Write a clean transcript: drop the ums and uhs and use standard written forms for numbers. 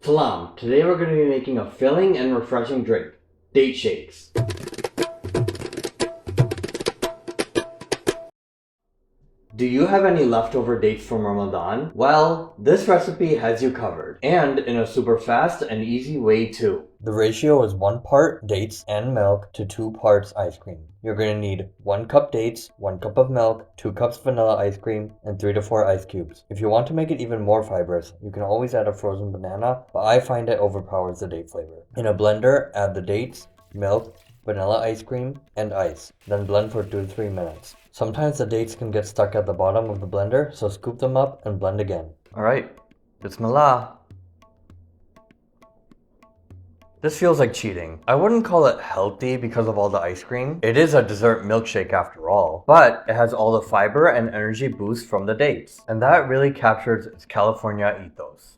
Salam! Today we're going to be making a filling and refreshing drink, date shakes. Do you have any leftover dates from Ramadan? Well, this recipe has you covered, and in a super fast and easy way too. The ratio is 1 part dates and milk to 2 parts ice cream. You're going to need 1 cup dates, 1 cup of milk, 2 cups vanilla ice cream, and 3 to 4 ice cubes. If you want to make it even more fibrous, you can always add a frozen banana, but I find it overpowers the date flavor. In a blender, add the dates, milk, vanilla ice cream, and ice. Then blend for 2 to 3 minutes. Sometimes the dates can get stuck at the bottom of the blender, so scoop them up and blend again. Alright, Bismillah. This feels like cheating. I wouldn't call it healthy because of all the ice cream. It is a dessert milkshake after all, but it has all the fiber and energy boost from the dates. And that really captures its California ethos.